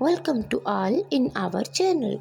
Welcome to all in our channel.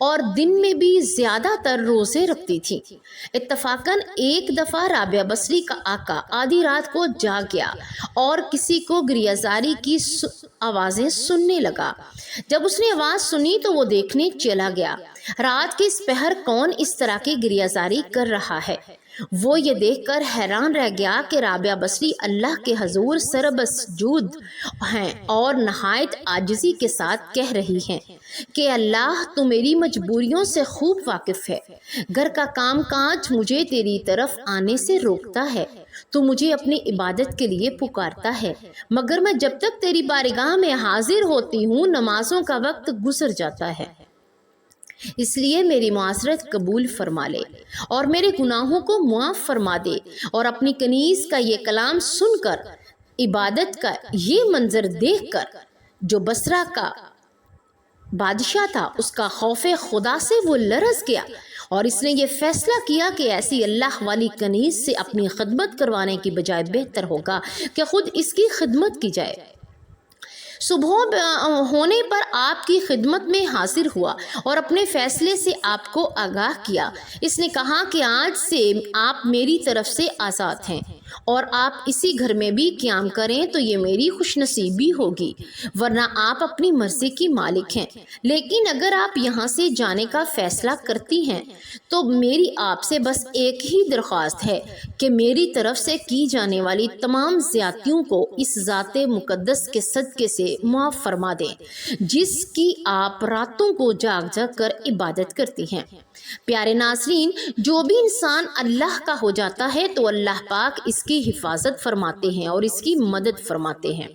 اور دن میں بھی زیادہ تر روزے رکھتی تھی۔ اتفاقاً ایک دفعہ رابعہ بصری کا آقا آدھی رات کو جاگ گیا اور کسی کو گریہزاری کی آوازیں سننے لگا۔ جب اس نے آواز سنی تو وہ دیکھنے چلا گیا، رات کے اس پہر کون اس طرح کی گریہزاری کر رہا ہے۔ وہ یہ دیکھ کر حیران رہ گیا کہ رابعہ بصری اللہ کے حضور سربسجود ہیں اور نہایت عاجزی کے ساتھ کہہ رہی ہیں کہ اللہ تو میری مجبوریوں سے خوب واقف ہے، گھر کا کام کاج مجھے تیری طرف آنے سے روکتا ہے، تو مجھے اپنی عبادت کے لیے پکارتا ہے، مگر میں جب تک تیری بارگاہ میں حاضر ہوتی ہوں نمازوں کا وقت گزر جاتا ہے، اس لیے میری معذرت قبول فرما لے اور میرے گناہوں کو معاف فرما دے۔ اور اپنی کنیز کا یہ کلام سن کر، عبادت کا یہ منظر دیکھ کر، جو بصرہ کا بادشاہ تھا اس کا خوف خدا سے وہ لرز گیا اور اس نے یہ فیصلہ کیا کہ ایسی اللہ والی کنیز سے اپنی خدمت کروانے کی بجائے بہتر ہوگا کہ خود اس کی خدمت کی جائے۔ صبح ہونے پر آپ کی خدمت میں حاضر ہوا اور اپنے فیصلے سے آپ کو آگاہ کیا۔ اس نے کہا کہ آج سے آپ میری طرف سے آزاد ہیں اور آپ اسی گھر میں بھی قیام کریں تو یہ میری خوش نصیبی ہوگی، ورنہ آپ اپنی مرضی کی مالک ہیں۔ لیکن اگر آپ یہاں سے جانے کا فیصلہ کرتی ہیں تو میری آپ سے بس ایک ہی درخواست ہے کہ میری طرف سے کی جانے والی تمام زیادتیوں کو اس ذات مقدس کے صدقے سے معاف فرما دیں جس کی آپ راتوں کو جاگ جاگ کر عبادت کرتی ہیں۔ پیارے ناظرین، جو بھی انسان اللہ کا ہو جاتا ہے تو اللہ پاک اس کی حفاظت فرماتے ہیں اور اس کی مدد فرماتے ہیں،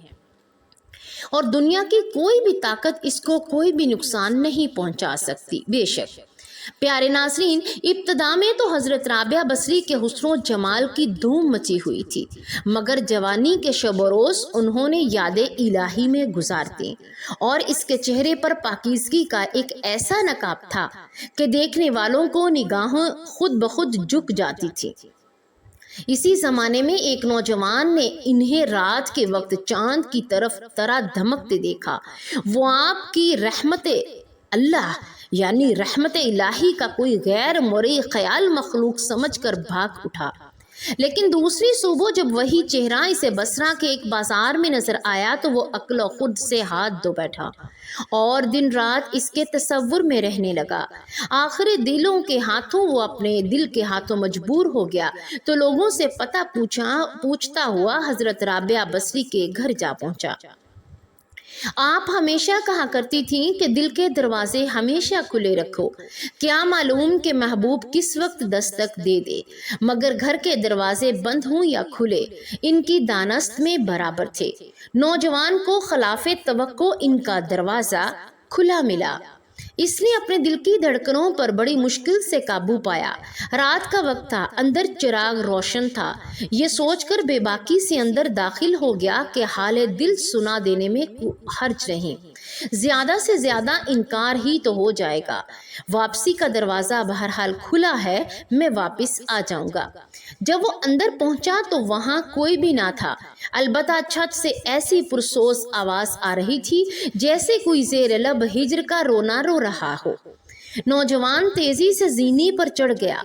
اور دنیا کی کوئی بھی طاقت اس کو کوئی بھی نقصان نہیں پہنچا سکتی۔ بے شک پیارے ناظرین، ابتدا میں تو حضرت رابعہ بصری کے حسن و جمال کی دھوم مچی ہوئی تھی، مگر جوانی کے شب و روز انہوں نے یاد الہی میں گزار دی اور اس کے چہرے پر پاکیزگی کا ایک ایسا نقاب تھا کہ دیکھنے والوں کو نگاہیں خود بخود جھک جاتی تھی۔ اسی زمانے میں ایک نوجوان نے انہیں رات کے وقت چاند کی طرف طرح دھمکتے دیکھا۔ وہ آپ کی رحمت اللہ یعنی رحمت الہی کا کوئی غیر مرئی خیال مخلوق سمجھ کر بھاگ اٹھا، لیکن دوسری صبح جب وہی چہرہ اسے بصرہ کے ایک بازار میں نظر آیا تو وہ عقل و خود سے ہاتھ دھو بیٹھا اور دن رات اس کے تصور میں رہنے لگا۔ آخر دلوں کے ہاتھوں وہ اپنے دل کے ہاتھوں مجبور ہو گیا تو لوگوں سے پتہ پوچھتا ہوا حضرت رابعہ بصری کے گھر جا پہنچا۔ آپ ہمیشہ کہا کرتی تھیں کہ دل کے دروازے ہمیشہ کھلے رکھو، کیا معلوم کہ محبوب کس وقت دستک دے دے، مگر گھر کے دروازے بند ہوں یا کھلے ان کی دانست میں برابر تھے۔ نوجوان کو خلاف توقع ان کا دروازہ کھلا ملا۔ اس نے اپنے دل کی دھڑکنوں پر بڑی مشکل سے قابو پایا۔ رات کا وقت تھا، اندر چراغ روشن تھا۔ یہ سوچ کر بے باکی سے اندر داخل ہو گیا کہ حال دل سنا دینے میں حرج نہیں، زیادہ سے زیادہ انکار ہی تو ہو جائے گا۔ واپسی کا دروازہ بہرحال کھلا ہے، میں واپس آ جاؤں گا۔ جب وہ اندر پہنچا تو وہاں کوئی بھی نہ تھا، البتہ چھت سے ایسی پرسوز آواز آ رہی تھی جیسے کوئی زیر لب ہجر کا رونا رو رہا ہو۔ نوجوان تیزی سے زینے پر چڑھ گیا۔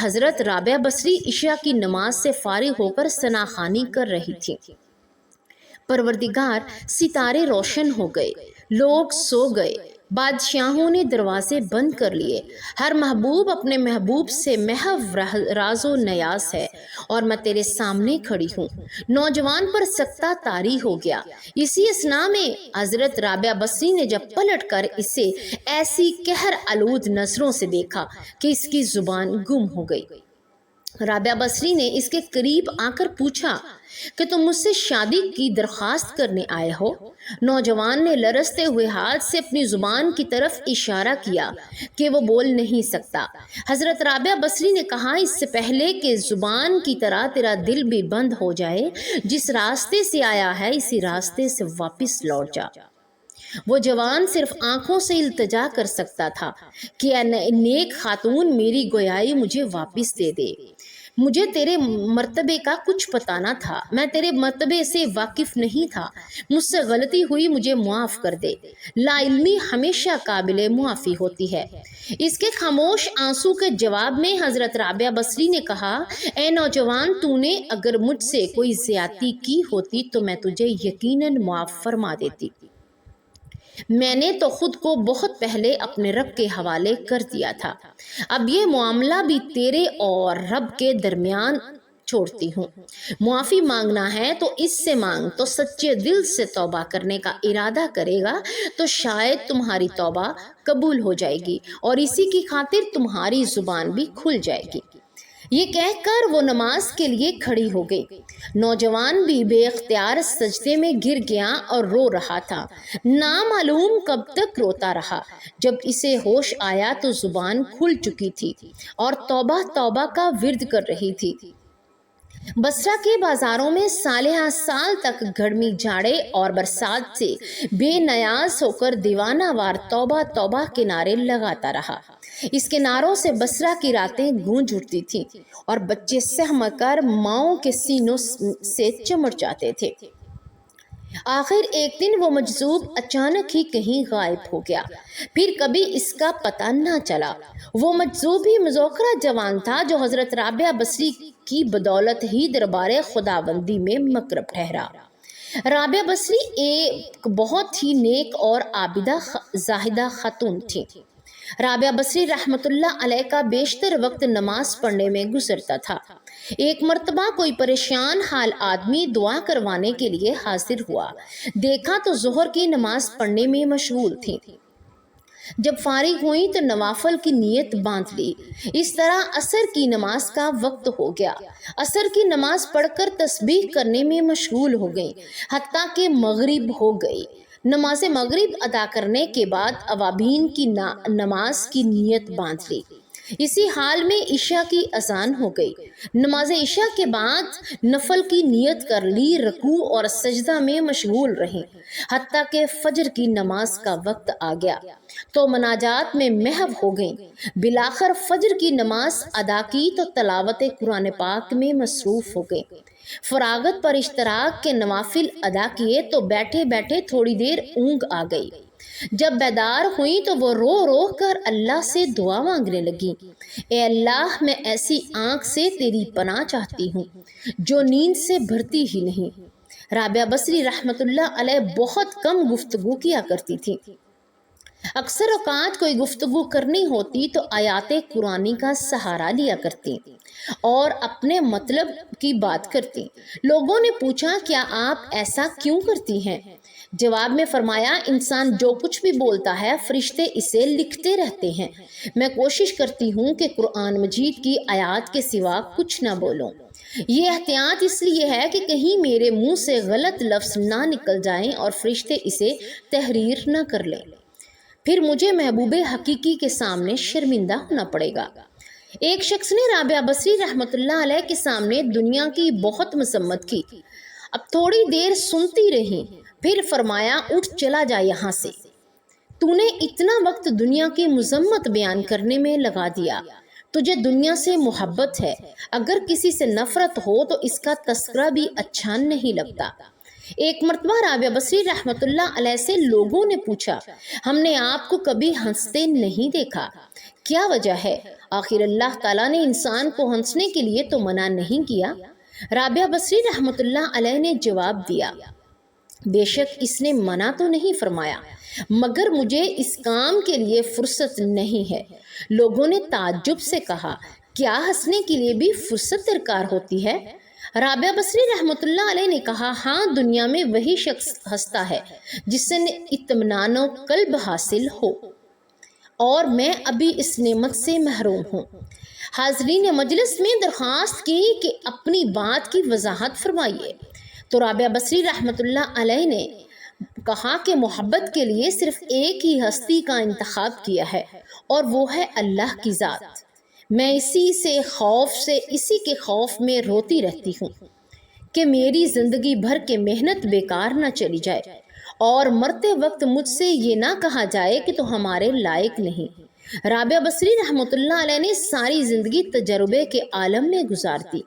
حضرت رابعہ بصری عشاء کی نماز سے فارغ ہو کر ثنا خوانی کر رہی تھی۔ پروردگار، ستارے روشن ہو گئے، لوگ سو گئے، بادشاہوں نے دروازے بند کر لیے، ہر محبوب اپنے محبوب سے محو راز و نیاز ہے اور میں تیرے سامنے کھڑی ہوں۔ نوجوان پر سکتہ طاری ہو گیا۔ اسی اثنا میں حضرت رابعہ بصری نے جب پلٹ کر اسے ایسی قہر آلود نظروں سے دیکھا کہ اس کی زبان گم ہو گئی۔ رابعہ بصری نے اس کے قریب آ کر پوچھا کہ تم مجھ سے شادی کی درخواست کرنے آئے ہو؟ نوجوان نے لرزتے ہوئے ہاتھ سے اپنی زبان کی طرف اشارہ کیا کہ وہ بول نہیں سکتا۔ حضرت رابعہ بصری نے کہا، اس سے پہلے کہ زبان کی طرح تیرا دل بھی بند ہو جائے، جس راستے سے آیا ہے اسی راستے سے واپس لوٹ جا۔ وہ جوان صرف آنکھوں سے التجا کر سکتا تھا کہ اے نیک خاتون، میری گویائی مجھے واپس دے دے۔ مجھے تیرے مرتبے کا کچھ پتہ نہ تھا، میں تیرے مرتبے سے واقف نہیں تھا، مجھ سے غلطی ہوئی، مجھے معاف کر دے۔ لا علمی ہمیشہ قابل معافی ہوتی ہے۔ اس کے خاموش آنسو کے جواب میں حضرت رابعہ بصری نے کہا، اے نوجوان، تو نے اگر مجھ سے کوئی زیادتی کی ہوتی تو میں تجھے یقیناً معاف فرما دیتی۔ میں نے تو خود کو بہت پہلے اپنے رب کے حوالے کر دیا تھا، اب یہ معاملہ بھی تیرے اور رب کے درمیان چھوڑتی ہوں۔ معافی مانگنا ہے تو اس سے مانگ، تو سچے دل سے توبہ کرنے کا ارادہ کرے گا تو شاید تمہاری توبہ قبول ہو جائے گی اور اسی کی خاطر تمہاری زبان بھی کھل جائے گی۔ یہ کہہ کر وہ نماز کے لیے کھڑی ہو گئی۔ نوجوان بھی بے اختیار سجدے میں گر گیا اور رو رہا تھا، نامعلوم کب تک روتا رہا۔ جب اسے ہوش آیا تو زبان کھل چکی تھی اور توبہ توبہ کا ورد کر رہی تھی۔ بصرہ کے بازاروں میں سالہ سال تک گرمی، جھاڑے اور برسات سے بے نیاز ہو کر دیوانہ وار توبہ توبہ کے نعرے لگاتا رہا۔ اس کے نعروں سے بصرہ کی راتیں گونج اٹھتی تھیں اور بچے سہم کر ماؤں کے سینوں سے چمٹ جاتے تھے۔ آخر ایک دن وہ مجذوب اچانک ہی کہیں غائب ہو گیا، پھر کبھی اس کا پتہ نہ چلا۔ وہ مجذوب ہی مذوکرہ جوان تھا جو حضرت رابعہ بصری کی بدولت ہی دربار خداوندی میں مقرب ٹھہرا۔ رابعہ بصری ایک بہت ہی نیک اور عابدہ زاہدہ خاتون تھی۔ رابعہ بصری رحمۃ اللہ علیہ کا بیشتر وقت نماز پڑھنے میں گزرتا تھا۔ ایک مرتبہ کوئی پریشان حال آدمی دعا کروانے کے لیے حاضر ہوا، دیکھا تو ظہر کی نماز پڑھنے میں مشغول تھی۔ جب فارغ ہوئی تو نوافل کی نیت باندھ لی۔ اس طرح عصر کی نماز کا وقت ہو گیا۔ عصر کی نماز پڑھ کر تسبیح کرنے میں مشغول ہو گئی، حتیٰ کہ مغرب ہو گئی۔ نماز مغرب ادا کرنے کے بعد اوابین کی نماز کی نیت باندھ لی۔ اسی حال میں عشاء کی اذان ہو گئی۔ نماز عشاء کے بعد نفل کی نیت کر لی، رکوع اور سجدہ میں مشغول رہی، حتیٰ کہ فجر کی نماز کا وقت آ گیا تو مناجات میں محو ہو گئیں۔ بالآخر فجر کی نماز ادا کی تو تلاوت قرآن پاک میں مصروف ہو گئیں۔ فراغت پر اشتراک کے نوافل ادا کیے تو بیٹھے بیٹھے تھوڑی دیر اونگ آ گئی۔ جب بیدار ہوئی تو وہ رو رو کر اللہ سے دعا مانگنے لگی، اے اللہ، میں ایسی آنکھ سے تیری پناہ چاہتی ہوں جو نیند سے بھرتی ہی نہیں۔ رابعہ بصری رحمۃ اللہ علیہ بہت کم گفتگو کیا کرتی تھی۔ اکثر اوقات کوئی گفتگو کرنی ہوتی تو آیات قرآنی کا سہارا لیا کرتی اور اپنے مطلب کی بات کرتی۔ لوگوں نے پوچھا، کیا آپ ایسا کیوں کرتی ہیں؟ جواب میں فرمایا، انسان جو کچھ بھی بولتا ہے فرشتے اسے لکھتے رہتے ہیں۔ میں کوشش کرتی ہوں کہ قرآن مجید کی آیات کے سوا کچھ نہ بولوں۔ یہ احتیاط اس لیے ہے کہ کہیں میرے منہ سے غلط لفظ نہ نکل جائیں اور فرشتے اسے تحریر نہ کر لیں، پھر مجھے محبوب حقیقی کے سامنے شرمندہ ہونا پڑے گا۔ ایک شخص نے رابعہ بصری رحمۃ اللہ علیہ کے سامنے دنیا کی بہت مذمت کی۔ اب تھوڑی دیر سنتی رہی، پھر فرمایا، اٹھ چلا جا یہاں سے، تو نے اتنا وقت دنیا کی مذمت بیان کرنے میں لگا دیا۔ تجھے دنیا سے محبت ہے، اگر کسی سے نفرت ہو تو اس کا تذکرہ بھی اچھا نہیں لگتا۔ ایک مرتبہ رابعہ بصری رحمۃ اللہ علیہ سے لوگوں نے پوچھا، ہم نے آپ کو کبھی ہنستے نہیں دیکھا، کیا وجہ ہے؟ آخر اللہ تعالیٰ نے انسان کو ہنسنے کے لیے تو منع نہیں کیا۔ رابعہ بصری رحمۃ اللہ علیہ نے جواب دیا، بے شک اس نے منع تو نہیں فرمایا، مگر مجھے اس کام کے لیے فرصت نہیں ہے۔ لوگوں نے تعجب سے کہا، کیا ہنسنے کے لیے بھی فرصت درکار ہوتی ہے؟ رابعہ بصری رحمۃ اللہ علیہ نے کہا، ہاں، دنیا میں وہی شخص ہنستا ہے جس سے اطمینان قلب حاصل ہو، اور میں ابھی اس نعمت سے محروم ہوں۔ حاضرین مجلس میں درخواست کی کہ اپنی بات کی وضاحت فرمائیے، تو رابعہ بصری رحمۃ اللہ علیہ نے کہا کہ محبت کے لیے صرف ایک ہی ہستی کا انتخاب کیا ہے، اور وہ ہے اللہ کی ذات۔ میں اسی کے خوف میں روتی رہتی ہوں کہ میری زندگی بھر کے محنت بیکار نہ چلی جائے اور مرتے وقت مجھ سے یہ نہ کہا جائے کہ تو ہمارے لائق نہیں۔ رابعہ بصری رحمۃ اللہ علیہ نے ساری زندگی تجربے کے عالم میں گزار دی۔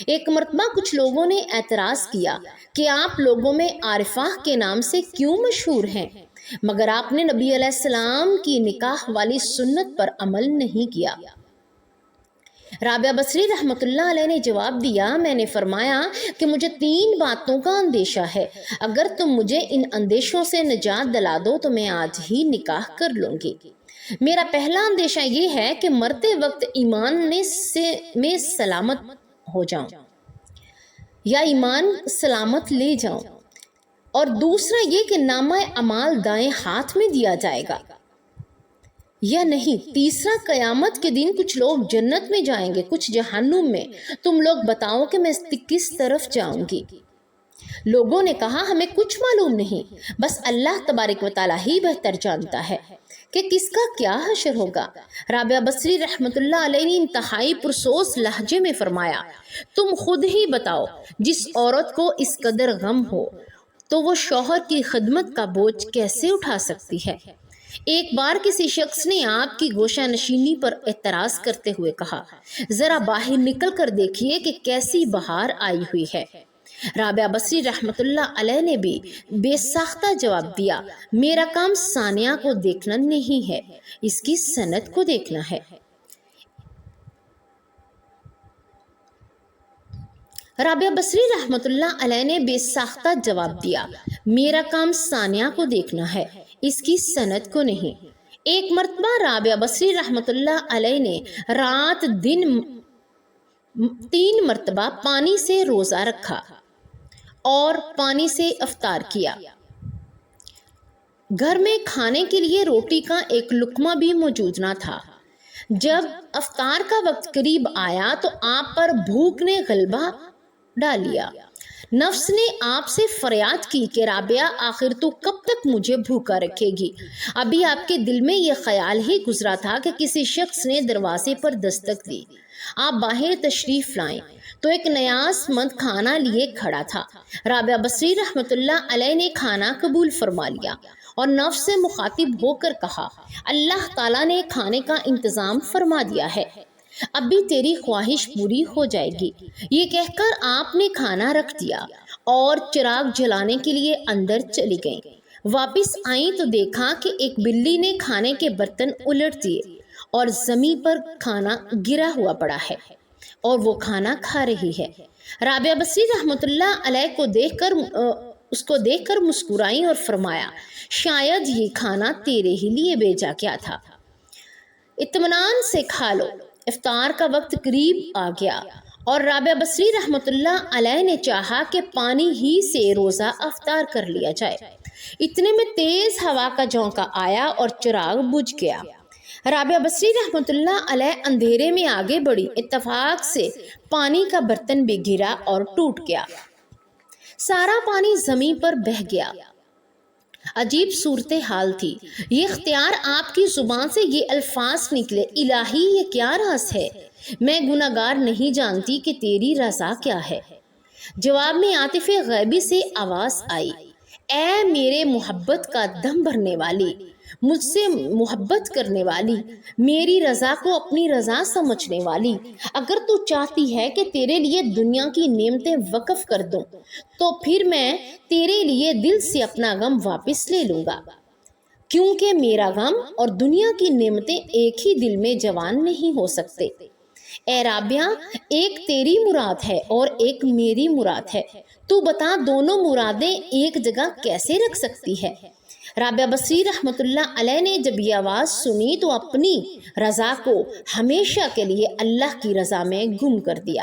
ایک مرتبہ کچھ لوگوں نے اعتراض کیا کہ آپ لوگوں میں عارفہ کے نام سے کیوں مشہور ہیں، مگر آپ نے نبی علیہ السلام کی نکاح والی سنت پر عمل نہیں کیا۔ رابعہ بصری رحمۃ اللہ علیہ نے جواب دیا، میں نے فرمایا کہ مجھے 3 باتوں کا اندیشہ ہے، اگر تم مجھے ان اندیشوں سے نجات دلا دو تو میں آج ہی نکاح کر لوں گی۔ میرا پہلا اندیشہ یہ ہے کہ مرتے وقت ایمان میں سلامت ہو جاؤں یا ایمان سلامت لے جاؤں، اور دوسرا یہ کہ نامہ اعمال دائیں ہاتھ میں دیا جائے گا یا نہیں۔ تیسرا، قیامت کے دن کچھ لوگ جنت میں جائیں گے، کچھ جہنم میں، تم لوگ بتاؤ کہ میں کس طرف جاؤں گی؟ لوگوں نے کہا، ہمیں کچھ معلوم نہیں، بس اللہ تبارک و تعالیٰ ہی بہتر جانتا ہے کہ کس کا کیا حشر ہوگا۔ رابعہ بصری رحمۃ اللہ علیہ نے انتہائی پرسوس لہجے میں فرمایا، تم خود ہی بتاؤ، جس عورت کو اس قدر غم ہو تو وہ شوہر کی خدمت کا بوجھ کیسے اٹھا سکتی ہے؟ ایک بار کسی شخص نے آپ کی گوشہ نشینی پر اعتراض کرتے ہوئے کہا، ذرا باہر نکل کر دیکھیے کہ کیسی بہار آئی ہوئی ہے۔ رابعہ بصری رحمۃ اللہ علیہ نے بھی بے ساختہ جواب دیا، میرا کام ثانیہ کو دیکھنا نہیں ہے، اس کی صنعت کو دیکھنا ہے۔ رابعہ بصری رحمۃ اللہ علیہ نے بے ساختہ جواب دیا، میرا کام ثانیہ کو دیکھنا ہے، اس کی صنعت کو نہیں۔ ایک مرتبہ رابعہ بصری رحمۃ اللہ علیہ نے رات دن 3 مرتبہ پانی سے روزہ رکھا اور پانی سے افطار کیا۔ گھر میں کھانے کے لیے روٹی کا ایک لقمہ بھی موجود نہ تھا۔ جب افطار کا وقت قریب آیا تو آپ پر بھوک نے غلبہ ڈال لیا۔ نفس نے آپ سے فریاد کی کہ رابعہ، آخر تو کب تک مجھے بھوکا رکھے گی؟ ابھی آپ کے دل میں یہ خیال ہی گزرا تھا کہ کسی شخص نے دروازے پر دستک دی، آپ باہر تشریف لائیں تو ایک نیاز مند کھانا لیے کھڑا تھا۔ رابعہ بصری رحمۃ اللہ علیہ نے کھانا قبول فرما لیا اور نفس سے مخاطب ہو کر کہا، اللہ تعالیٰ نے کھانے کا انتظام فرما دیا ہے، اب بھی تیری خواہش پوری ہو جائے گی۔ یہ کہہ کر آپ نے کھانا رکھ دیا اور چراغ جلانے کے لیے اندر چلی گئیں۔ واپس آئیں تو دیکھا کہ ایک بلی نے کھانے کے برتن الٹ دیے اور زمین پر کھانا گرا ہوا پڑا ہے اور وہ کھانا کھا رہی ہے۔ رابعہ بصری رحمۃ اللہ علیہ کو دیکھ کر مسکرائیں اور فرمایا، شاید یہ کھانا تیرے ہی لیے بھیجا گیا تھا، اطمینان سے کھا لو۔ افطار کا وقت قریب آ گیا اور رابعہ بصری رحمۃ اللہ علیہ نے چاہا کہ پانی ہی سے روزہ افطار کر لیا جائے۔ اتنے میں تیز ہوا کا جھونکا آیا اور چراغ بجھ گیا۔ رابعہ بصری رحمۃ اللہ علیہ اندھیرے میں آگے بڑھی، اتفاق سے پانی کا برتن بھی گرا اور ٹوٹ گیا، سارا پانی زمین پر بہہ گیا۔ عجیب صورتحال تھی۔ یہ اختیار آپ کی زبان سے یہ الفاظ نکلے، الہی یہ کیا راز ہے؟ میں گناہگار نہیں جانتی کہ تیری رضا کیا ہے۔ جواب میں عاطف غیبی سے آواز آئی، اے میرے محبت کا دم بھرنے والی، مجھ سے محبت کرنے والی، میری رضا کو اپنی رضا سمجھنے والی، اگر تو چاہتی ہے کہ تیرے لیے دنیا کی نعمتیں وقف کر دوں تو پھر میں تیرے لیے دل سے اپنا غم واپس لے لوں گا، کیونکہ میرا غم اور دنیا کی نعمتیں ایک ہی دل میں جوان نہیں ہو سکتے۔ اے رابعہ، ایک تیری مراد ہے اور ایک میری مراد ہے، تو بتا دونوں مرادیں ایک جگہ کیسے رکھ سکتی ہے؟ رابعہ بصری رحمۃ اللہ علیہ نے جب یہ آواز سنی تو اپنی رضا کو ہمیشہ کے لیے اللہ کی رضا میں گم کر دیا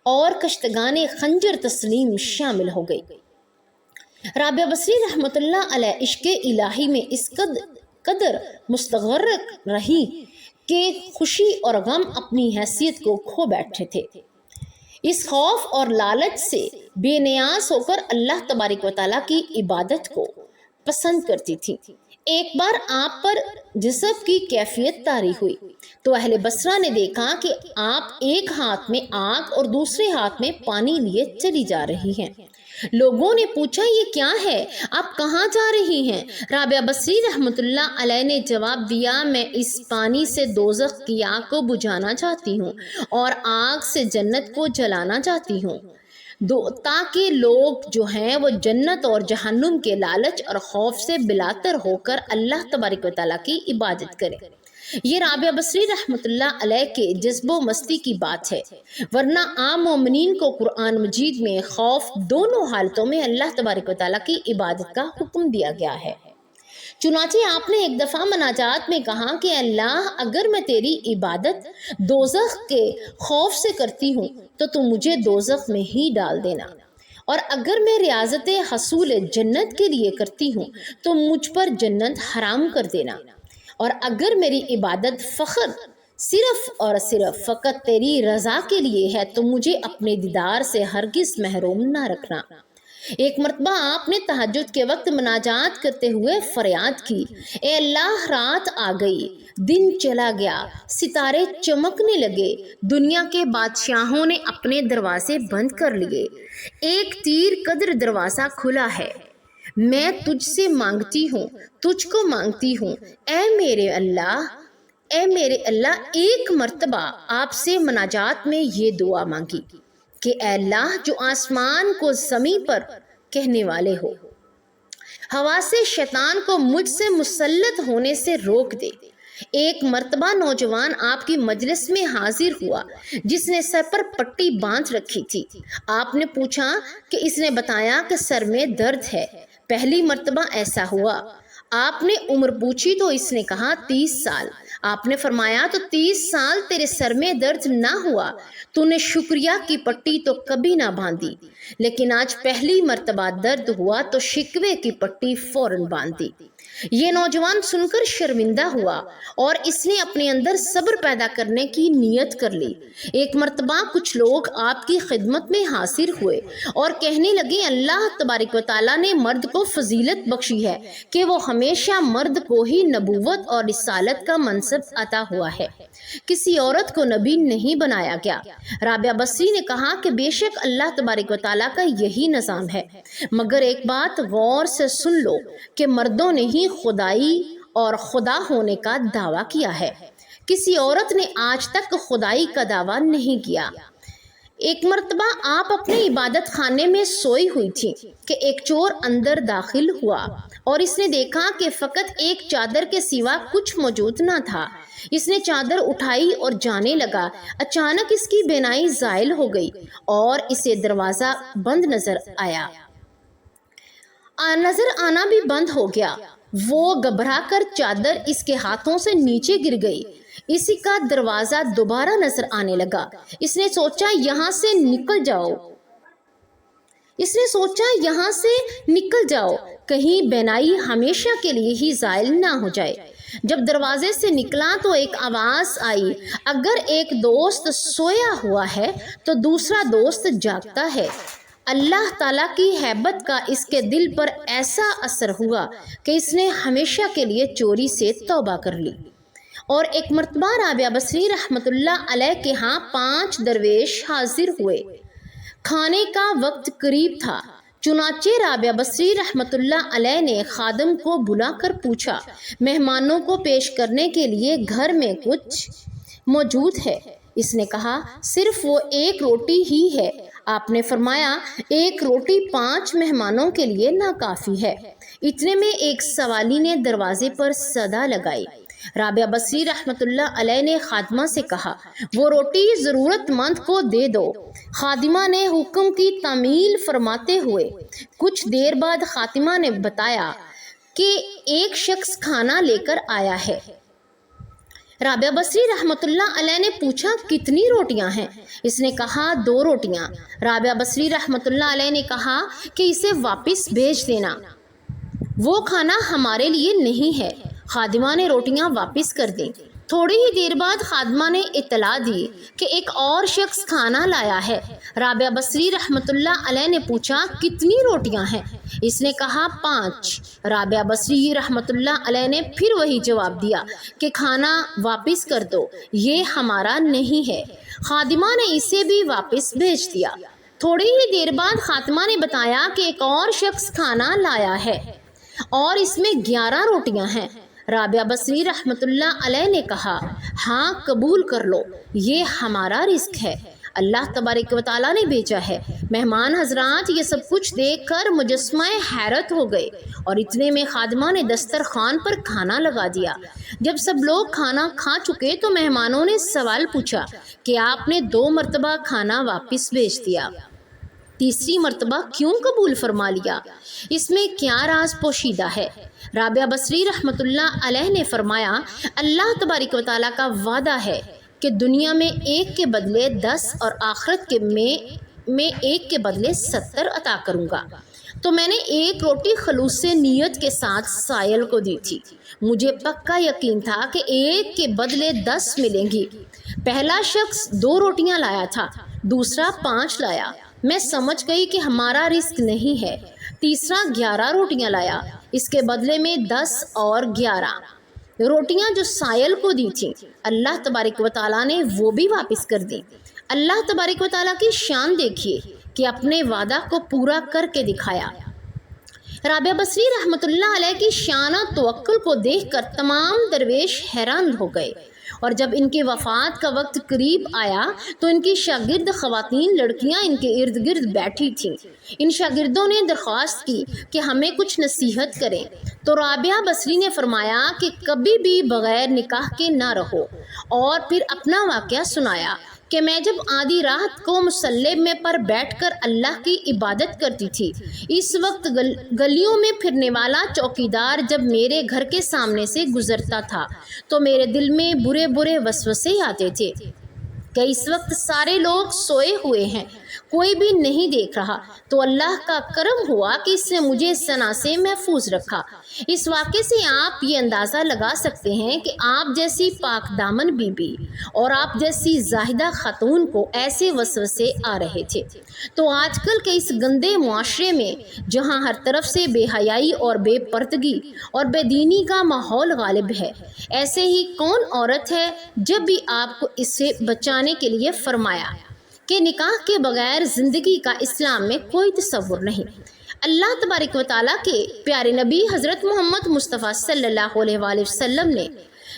اور کشتگان خنجر تسلیم شامل ہو گئی۔ رابعہ بصری رحمۃ اللہ علیہ عشق الہی میں اس قدر مستغرق رہی کہ خوشی اور غم اپنی حیثیت کو کھو بیٹھے تھے۔ اس خوف اور لالچ سے بے نیاز ہو کر اللہ تبارک و تعالیٰ کی عبادت کو پسند کرتی تھی۔ ایک بار آپ پر جذب کی کیفیت طاری ہوئی تو اہل بصرہ نے دیکھا کہ آپ ایک ہاتھ میں آگ اور دوسرے ہاتھ میں پانی لیے چلی جا رہی ہیں۔ لوگوں نے پوچھا یہ کیا ہے، آپ کہاں جا رہی ہیں؟ رابعہ بصری رحمۃ اللہ علیہ نے جواب دیا، میں اس پانی سے دوزخ کی آگ کو بجھانا چاہتی ہوں اور آگ سے جنت کو جلانا چاہتی ہوں، تاکہ لوگ جو ہیں وہ جنت اور جہنم کے لالچ اور خوف سے بلاتر ہو کر اللہ تبارک و تعالیٰ کی عبادت کریں۔ یہ رابعہ بصری رحمۃ اللہ علیہ کے جذب و مستی کی بات ہے، ورنہ عام مومنین کو قرآن مجید میں خوف دونوں حالتوں میں اللہ تبارک و تعالیٰ کی عبادت کا حکم دیا گیا ہے۔ چنانچہ آپ نے ایک دفعہ مناجات میں کہا کہ اللہ، اگر میں تیری عبادت دوزخ کے خوف سے کرتی ہوں تو تم مجھے دوزخ میں ہی ڈال دینا، اور اگر میں ریاضت حصول جنت کے لیے کرتی ہوں تو مجھ پر جنت حرام کر دینا، اور اگر میری عبادت فخر صرف اور صرف فقط تیری رضا کے لیے ہے تو مجھے اپنے دیدار سے ہرگز محروم نہ رکھنا۔ ایک مرتبہ آپ نے تہجد کے وقت مناجات کرتے ہوئے فریاد کی، اے اللہ، رات آ گئی، دن چلا گیا، ستارے چمکنے لگے، دنیا کے بادشاہوں نے اپنے دروازے بند کر لیے، ایک تیر قدر دروازہ کھلا ہے، میں تجھ سے مانگتی ہوں، تجھ کو مانگتی ہوں، اے میرے اللہ، ایک مرتبہ آپ سے مناجات میں یہ دعا مانگی کہ اے اللہ، جو آسمان کو زمین پر کہنے والے ہو، ہوا سے شیطان کو مجھ سے مسلط ہونے سے روک دے۔ ایک مرتبہ نوجوان آپ کی مجلس میں حاضر ہوا جس نے سر پر پٹی باندھ رکھی تھی۔ آپ نے پوچھا کہ اس نے بتایا کہ سر میں درد ہے۔ پہلی مرتبہ ایسا ہوا۔ آپ نے عمر پوچھی تو اس نے کہا 30 سال۔ آپ نے فرمایا تو 30 سال تیرے سر میں درد نہ ہوا، تو نے شکریہ کی پٹی تو کبھی نہ باندھی، لیکن آج پہلی مرتبہ درد ہوا تو شکوے کی پٹی فوراً باندھ دی۔ یہ نوجوان سن کر شرمندہ ہوا اور اس نے اپنے اندر صبر پیدا کرنے کی نیت کر لی۔ ایک مرتبہ کچھ لوگ آپ کی خدمت میں حاضر ہوئے اور کہنے لگے، اللہ تبارک و تعالیٰ نے مرد کو فضیلت بخشی ہے کہ وہ ہمیشہ مرد کو ہی نبوت اور رسالت کا منصب عطا ہوا ہے، کسی عورت کو نبی نہیں بنایا گیا۔ رابعہ بصری نے کہا کہ بے شک اللہ تبارک و تعالیٰ کا یہی نظام ہے، مگر ایک بات غور سے سن لو کہ مردوں نے ہی خدائی اور خدا ہونے کا دعویٰ کیا ہے، کسی عورت نے آج تک خدائی کا دعویٰ نہیں کیا۔ ایک مرتبہ آپ اپنے عبادت خانے میں سوئی ہوئی تھی کہ ایک چور اندر داخل ہوا اور اس نے دیکھا کہ فقط ایک چادر کے سوا کچھ موجود نہ تھا۔ اس نے چادر اٹھائی اور جانے لگا، اچانک اس کی بینائی زائل ہو گئی اور اسے دروازہ بند نظر آنا بھی بند ہو گیا۔ وہ گھبرا کر چادر اس کے ہاتھوں سے نیچے گر گئی۔ اسی کا دروازہ دوبارہ نظر آنے لگا۔ اس نے سوچا یہاں سے نکل جاؤ، کہیں بینائی ہمیشہ کے لیے ہی زائل نہ ہو جائے۔ جب دروازے سے نکلا تو ایک آواز آئی، اگر ایک دوست سویا ہوا ہے تو دوسرا دوست جاگتا ہے۔ اللہ تعالیٰ کی ہیبت کا اس کے دل پر ایسا اثر ہوا کہ اس نے ہمیشہ کے لیے چوری سے توبہ کر لی۔ اور ایک مرتبہ رابعہ بصری رحمۃ اللہ علیہ کے ہاں 5 درویش حاضر ہوئے۔ کھانے کا وقت قریب تھا، چنانچہ رابعہ بصری رحمۃ اللہ علیہ نے خادم کو بلا کر پوچھا، مہمانوں کو پیش کرنے کے لیے گھر میں کچھ موجود ہے؟ اس نے کہا، صرف وہ ایک روٹی ہی ہے۔ آپ نے فرمایا، ایک روٹی 5 مہمانوں کے لیے ناکافی ہے۔ اتنے میں ایک سوالی نے دروازے پر صدا لگائی۔ رابعہ بصری رحمۃ اللہ علیہ نے خادمہ سے کہا، وہ روٹی ضرورت مند کو دے دو۔ خادمہ نے حکم کی تعمیل فرماتے ہوئے کچھ دیر بعد خادمہ نے بتایا کہ ایک شخص کھانا لے کر آیا ہے۔ رابعہ بصری رحمۃ اللہ علیہ نے پوچھا، کتنی روٹیاں ہیں؟ اس نے کہا، 2 روٹیاں۔ رابعہ بصری رحمۃ اللہ علیہ نے کہا کہ اسے واپس بھیج دینا، وہ کھانا ہمارے لیے نہیں ہے۔ خادمہ نے روٹیاں واپس کر دیں۔ تھوڑی ہی دیر بعد خادمہ نے اطلاع دی کہ ایک اور شخص کھانا لایا ہے۔ رابعہ بصری رحمۃ اللہ علیہ نے پوچھا، کتنی روٹیاں ہیں؟ اس نے کہا، 5۔ رابعہ بصری رحمۃ اللہ علیہ نے پھر وہی جواب دیا کہ کھانا واپس کر دو، یہ ہمارا نہیں ہے۔ خادمہ نے اسے بھی واپس بھیج دیا۔ تھوڑی ہی دیر بعد خاتمہ نے بتایا کہ ایک اور شخص کھانا لایا ہے اور اس میں 11 روٹیاں ہیں۔ رابعہ بصری رحمۃ اللہ علیہ نے کہا، ہاں قبول کر لو، یہ ہمارا رزق ہے، اللہ تبارک و تعالیٰ نے بھیجا ہے۔ مہمان حضرات یہ سب کچھ دیکھ کر مجسمہ حیرت ہو گئے اور اتنے میں خادمہ نے دسترخوان پر کھانا لگا دیا۔ جب سب لوگ کھانا کھا چکے تو مہمانوں نے سوال پوچھا کہ آپ نے 2 مرتبہ کھانا واپس بھیج دیا، تیسری مرتبہ کیوں قبول فرما لیا؟ اس میں کیا راز پوشیدہ ہے؟ رابعہ بصری رحمۃ اللہ علیہ نے فرمایا، اللہ تبارک و تعالیٰ کا وعدہ ہے کہ دنیا میں 1 کے بدلے 10 اور آخرت کے میں 1 کے بدلے 70 عطا کروں گا۔ تو میں نے 1 روٹی خلوص سے نیت کے ساتھ سائل کو دی تھی۔ مجھے پکا یقین تھا کہ 1 کے بدلے 10 ملیں گی۔ پہلا شخص 2 روٹیاں لایا تھا، دوسرا 5 لایا۔ میں سمجھ گئی کہ ہمارا رزق نہیں ہے۔ تیسرا 11 روٹیاں لایا، اس کے بدلے میں 10 اور 11 روٹیاں جو سائل کو دی تھیں، اللہ تبارک و تعالیٰ نے وہ بھی واپس کر دی۔ اللہ تبارک و تعالیٰ کی شان دیکھیے کہ اپنے وعدہ کو پورا کر کے دکھایا۔ رابعہ بصری رحمۃ اللہ علیہ کی شان و توکل کو دیکھ کر تمام درویش حیران ہو گئے، اور جب ان کی وفات کا وقت قریب آیا تو ان کی شاگرد خواتین لڑکیاں ان کے ارد گرد بیٹھی تھیں۔ ان شاگردوں نے درخواست کی کہ ہمیں کچھ نصیحت کریں، تو رابعہ بصری نے فرمایا کہ کبھی بھی بغیر نکاح کے نہ رہو، اور پھر اپنا واقعہ سنایا کہ میں جب آدھی رات کو مصلی میں پر بیٹھ کر اللہ کی عبادت کرتی تھی، اس وقت گلیوں میں پھرنے والا چوکیدار جب میرے گھر کے سامنے سے گزرتا تھا تو میرے دل میں برے برے وسوسے آتے تھے کہ اس وقت سارے لوگ سوئے ہوئے ہیں، کوئی بھی نہیں دیکھ رہا، تو اللہ کا کرم ہوا کہ اس نے مجھے سنا سے محفوظ رکھا۔ اس واقعے سے آپ یہ اندازہ لگا سکتے ہیں کہ آپ جیسی پاک دامن بی بی اور آپ جیسی زاہدہ خاتون کو ایسے وسوسے آ رہے تھے۔ تو آج کل کے اس گندے معاشرے میں جہاں ہر طرف سے بے حیائی اور بے پردگی اور بے دینی کا ماحول غالب ہے، ایسے ہی کون عورت ہے جب بھی آپ کو اس سے بچانے کے لیے فرمایا کہ نکاح کے بغیر زندگی کا اسلام میں کوئی تصور نہیں۔ اللہ تبارک و تعالیٰ کے پیارے نبی حضرت محمد مصطفیٰ صلی اللہ علیہ وآلہ وسلم نے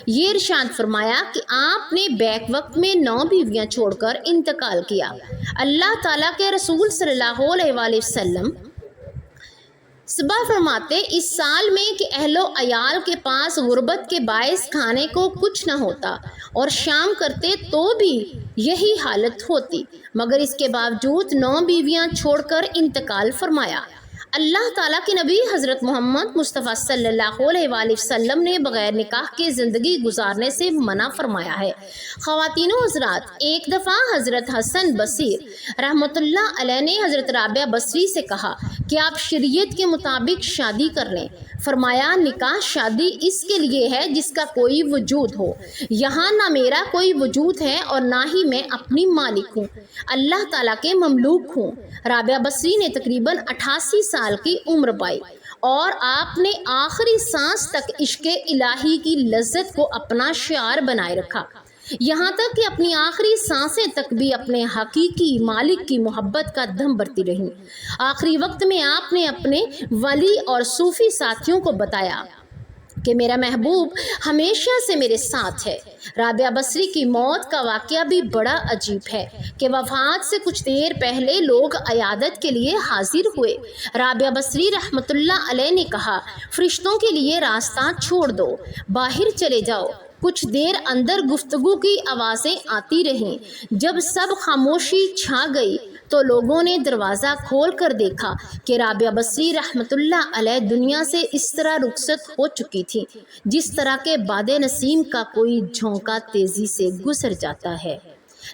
یہ ارشاد فرمایا کہ آپ نے بیک وقت میں 9 بیویاں چھوڑ کر انتقال کیا۔ اللہ تعالیٰ کے رسول صلی اللہ علیہ وآلہ وسلم صبح فرماتے، اس سال میں کہ اہل و عیال کے پاس غربت کے باعث کھانے کو کچھ نہ ہوتا، اور شام کرتے تو بھی یہی حالت ہوتی، مگر اس کے باوجود 9 بیویاں چھوڑ کر انتقال فرمایا۔ اللہ تعالیٰ کے نبی حضرت محمد مصطفیٰ صلی اللہ علیہ وآلہ وسلم نے بغیر نکاح کے زندگی گزارنے سے منع فرمایا ہے۔ خواتین و حضرات، ایک دفعہ حضرت حسن بصیر رحمۃ اللہ علیہ نے حضرت رابعہ بصری سے کہا کہ آپ شریعت کے مطابق شادی کر لیں۔ فرمایا، نکاح شادی اس کے لیے ہے جس کا کوئی وجود ہو، یہاں نہ میرا کوئی وجود ہے اور نہ ہی میں اپنی مالک ہوں، اللہ تعالیٰ کے مملوک ہوں۔ رابعہ بصری نے تقریباً 88 سال کی عمر پائی اور آپ نے آخری سانس تک عشق الہی کی لذت کو اپنا شعار بنائے رکھا، یہاں تک کہ اپنی آخری سانسیں تک بھی اپنے حقیقی مالک کی محبت کا دم بھرتی رہیں۔ آخری وقت میں آپ نے اپنے ولی اور صوفی ساتھیوں کو بتایا کہ میرا محبوب ہمیشہ سے میرے ساتھ ہے۔ رابعہ بصری کی موت کا واقعہ بھی بڑا عجیب ہے کہ وفات سے کچھ دیر پہلے لوگ عیادت کے لیے حاضر ہوئے۔ رابعہ بصری رحمۃ اللہ علیہ نے کہا، فرشتوں کے لیے راستہ چھوڑ دو، باہر چلے جاؤ۔ کچھ دیر اندر گفتگو کی آوازیں آتی رہیں۔ جب سب خاموشی چھا گئی تو لوگوں نے دروازہ کھول کر دیکھا کہ رابعہ بصری رحمۃ اللہ علیہ دنیا سے اس طرح رخصت ہو چکی تھی جس طرح کے باد نسیم کا کوئی جھونکا تیزی سے گزر جاتا ہے۔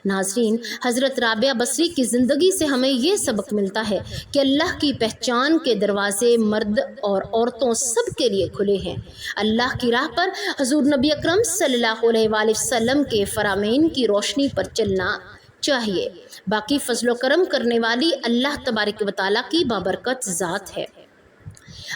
ناظرین، حضرت رابعہ بصری کی زندگی سے ہمیں یہ سبق ملتا ہے کہ اللہ کی پہچان کے دروازے مرد اور عورتوں سب کے لیے کھلے ہیں۔ اللہ کی راہ پر حضور نبی اکرم صلی اللہ علیہ وآلہ وسلم کے فرامین کی روشنی پر چلنا چاہیے۔ باقی فضل و کرم کرنے والی اللہ تبارک و تعالیٰ کی بابرکت ذات ہے۔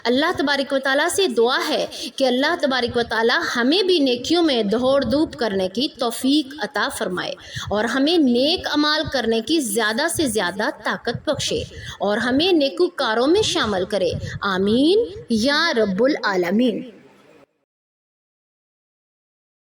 اللہ تبارک و تعالیٰ سے دعا ہے کہ اللہ تبارک و تعالیٰ ہمیں بھی نیکیوں میں دوڑ دھوپ کرنے کی توفیق عطا فرمائے اور ہمیں نیک اعمال کرنے کی زیادہ سے زیادہ طاقت بخشے اور ہمیں نیکوکاروں میں شامل کرے، آمین یا رب العالمین۔